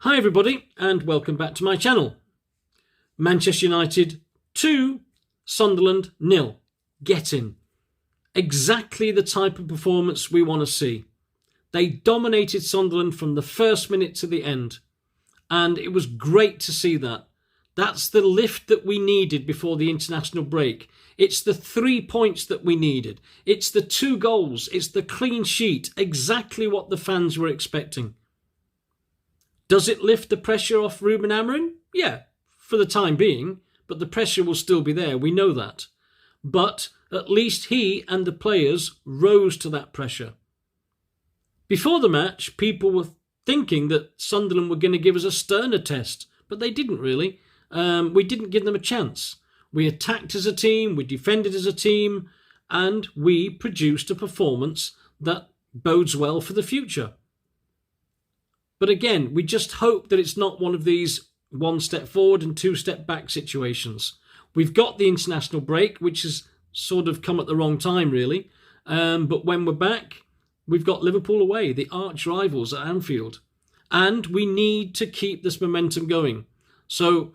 Hi everybody and welcome back to my channel. Manchester United 2, Sunderland 0. Get in. Exactly the type of performance we want to see. They dominated Sunderland from the first minute to the end. And it was great to see that. That's the lift that we needed before the international break. It's the 3 points that we needed. It's the 2 goals. It's the clean sheet. Exactly what the fans were expecting. Does it lift the pressure off Ruben Amorim? Yeah, for the time being, but the pressure will still be there. We know that. But at least he and the players rose to that pressure. Before the match, people were thinking that Sunderland were going to give us a sterner test, but they didn't really. We didn't give them a chance. We attacked as a team, we defended as a team, and we produced a performance that bodes well for the future. But again, we just hope that it's not one of these 1 step forward and 2 step back situations. We've got the international break, which has sort of come at the wrong time, really. But when we're back, we've got Liverpool away, the arch rivals at Anfield. And we need to keep this momentum going. So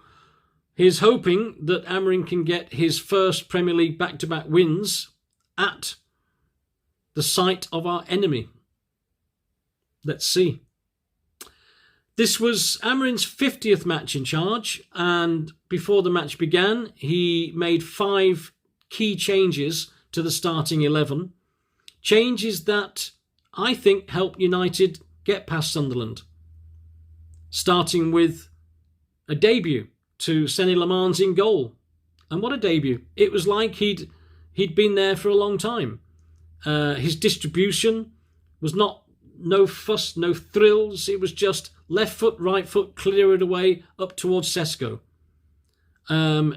here's hoping that Amorim can get his first Premier League back-to-back wins at the site of our enemy. Let's see. This was Amorim's 50th match in charge, and before the match began, he made 5 key changes to the starting 11. Changes that I think helped United get past Sunderland. Starting with a debut to Senny Lamans in goal. And what a debut. It was like he'd been there for a long time. His distribution was no fuss, no thrills. It was just left foot, right foot, clear it away up towards Sesko.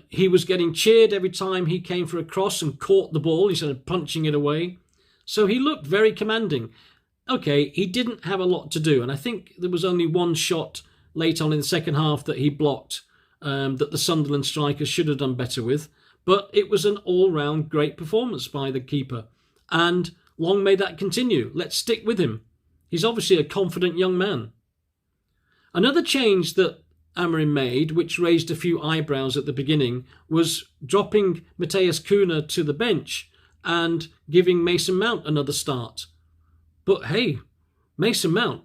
He was getting cheered every time he came for a cross and caught the ball instead of punching it away. So he looked very commanding. Okay, he didn't have a lot to do, and I think there was only 1 shot late on in the second half that he blocked that the Sunderland strikers should have done better with. But it was an all-round great performance by the keeper. And long may that continue. Let's stick with him. He's obviously a confident young man. Another change that Amorim made, which raised a few eyebrows at the beginning, was dropping Matheus Cunha to the bench and giving Mason Mount another start. But hey, Mason Mount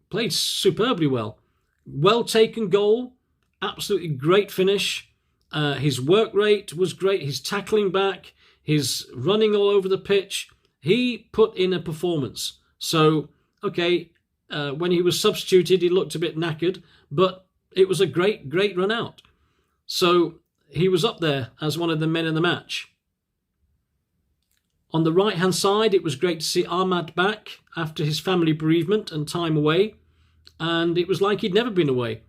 played superbly well. Well-taken goal, absolutely great finish. His work rate was great, his tackling back, his running all over the pitch. He put in a performance. So, okay, when he was substituted, he looked a bit knackered, but it was a great run out. So he was up there as one of the men in the match. On the right-hand side, it was great to see Ahmad back after his family bereavement and time away. And it was like he'd never been away.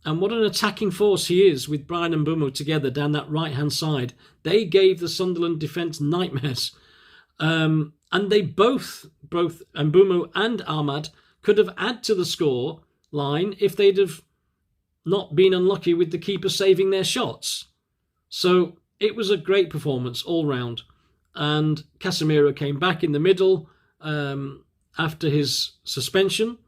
And what an attacking force he is with Bryan and Mbeumo together down that right-hand side. They gave the Sunderland defence nightmares. And they both Mbeumo and Ahmad, could have added to the score line if they'd have not been unlucky with the keeper saving their shots. So it was a great performance all round. And Casemiro came back in the middle after his suspension.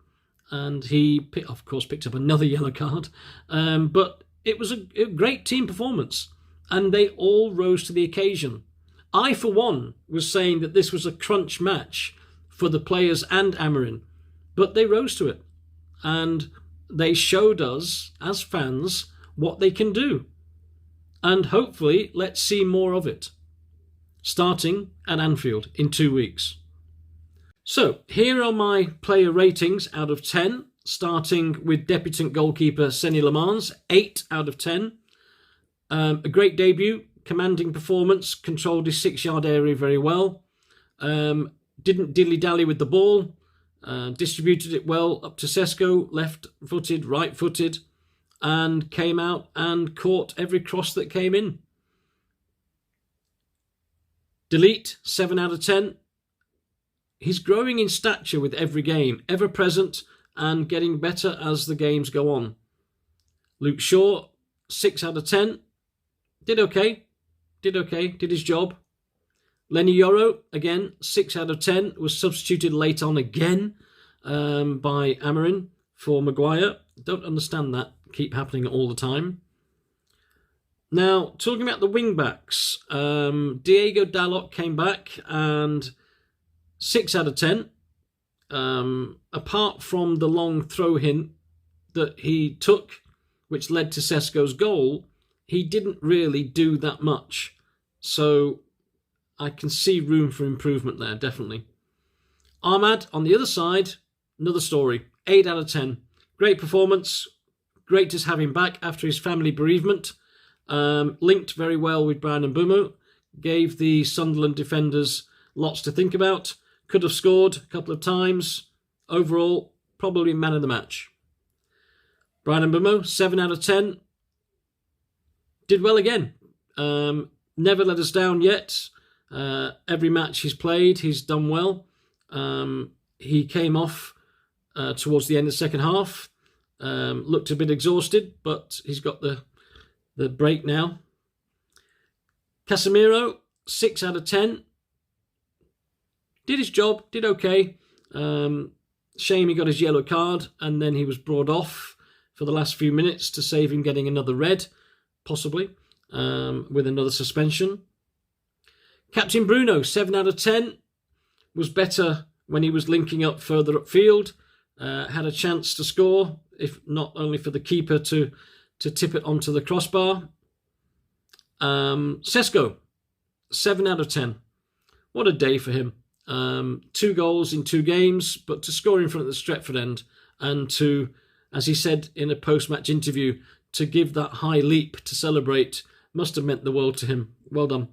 And he, of course, picked up another yellow card. But it was a great team performance. And they all rose to the occasion. I, for one, was saying that this was a crunch match for the players and Amorim. But they rose to it. And they showed us, as fans, what they can do. And hopefully, let's see more of it. Starting at Anfield in 2 weeks. So, here are my player ratings out of 10. Starting with debutant goalkeeper Senny Lamans, 8 out of 10. A great debut, commanding performance, controlled his 6-yard area very well. Didn't dilly-dally with the ball. Distributed it well up to Sesko, left-footed, right-footed, and came out and caught every cross that came in. Delete, 7 out of 10. He's growing in stature with every game, ever present and getting better as the games go on. Luke Shaw, 6 out of 10. Did okay, did his job. Lenny Yoro, again, 6 out of 10, was substituted late on again by Amorim for Maguire. Don't understand that. Keep happening all the time. Now, talking about the wing-backs, Diego Dalot came back and 6 out of 10. Apart from the long throw hint that he took, which led to Sesko's goal, he didn't really do that much. So I can see room for improvement there, definitely. Ahmad, on the other side, another story. 8 out of 10. Great performance. Great to have him back after his family bereavement. Linked very well with Brian Mbeumo. Gave the Sunderland defenders lots to think about. Could have scored a couple of times. Overall, probably man of the match. Brian Mbeumo, 7 out of 10. Did well again. Never let us down yet. Every match he's played, he's done well. He came off towards the end of the second half. Looked a bit exhausted, but he's got the break now. Casemiro, 6 out of 10. Did his job, did okay. Shame he got his yellow card and then he was brought off for the last few minutes to save him getting another red, possibly, with another suspension. Captain Bruno, 7 out of 10. Was better when he was linking up further upfield. Had a chance to score, if not only for the keeper to tip it onto the crossbar. Sesko, 7 out of 10. What a day for him. 2 goals in 2 games, but to score in front of the Stretford end and to, as he said in a post-match interview, to give that high leap to celebrate must have meant the world to him. Well done.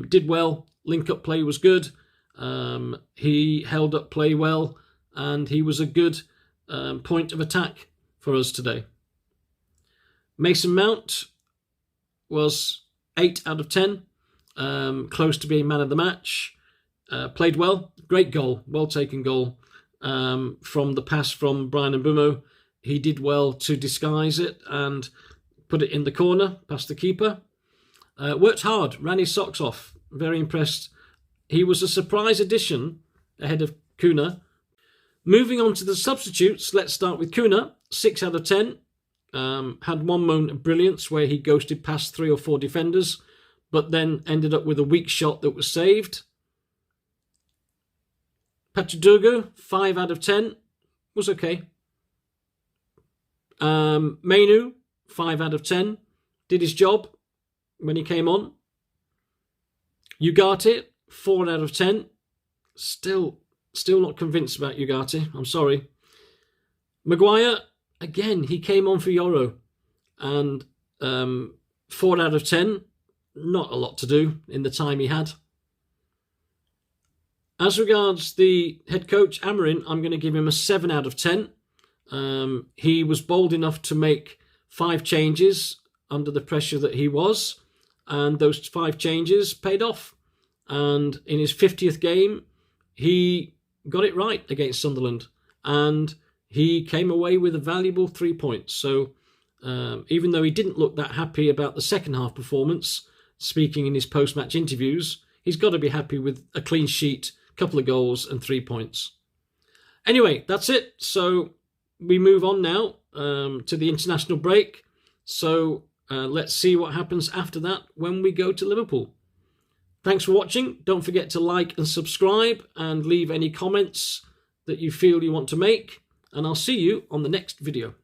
Did well. Link-up play was good. He held up play well, and he was a good point of attack for us today. Mason Mount was 8 out of 10. Close to being man of the match. Played well. Great goal. Well taken goal. From the pass from Brian Mbeumo. He did well to disguise it and put it in the corner past the keeper. Worked hard. Ran his socks off. Very impressed. He was a surprise addition ahead of Kuna. Moving on to the substitutes, let's start with Kuna. 6 out of 10. Had one moment of brilliance where he ghosted past 3 or 4 defenders, but then ended up with a weak shot that was saved. Pachadougou, 5 out of 10. Was okay. Mainu, 5 out of 10. Did his job when he came on. Ugarte, 4 out of 10. Still not convinced about Ugarte. I'm sorry. Maguire, again, he came on for Yoro. And 4 out of 10. Not a lot to do in the time he had. As regards the head coach, Amorim, I'm going to give him a 7 out of 10. He was bold enough to make 5 changes under the pressure that he was. And those 5 changes paid off. And in his 50th game, he got it right against Sunderland. And he came away with a valuable 3 points. So even though he didn't look that happy about the second half performance, speaking in his post-match interviews, he's got to be happy with a clean sheet, couple of goals and 3 points. Anyway, that's it. So we move on now to the international break. So let's see what happens after that when we go to Liverpool. Thanks for watching. Don't forget to like and subscribe and leave any comments that you feel you want to make. And I'll see you on the next video.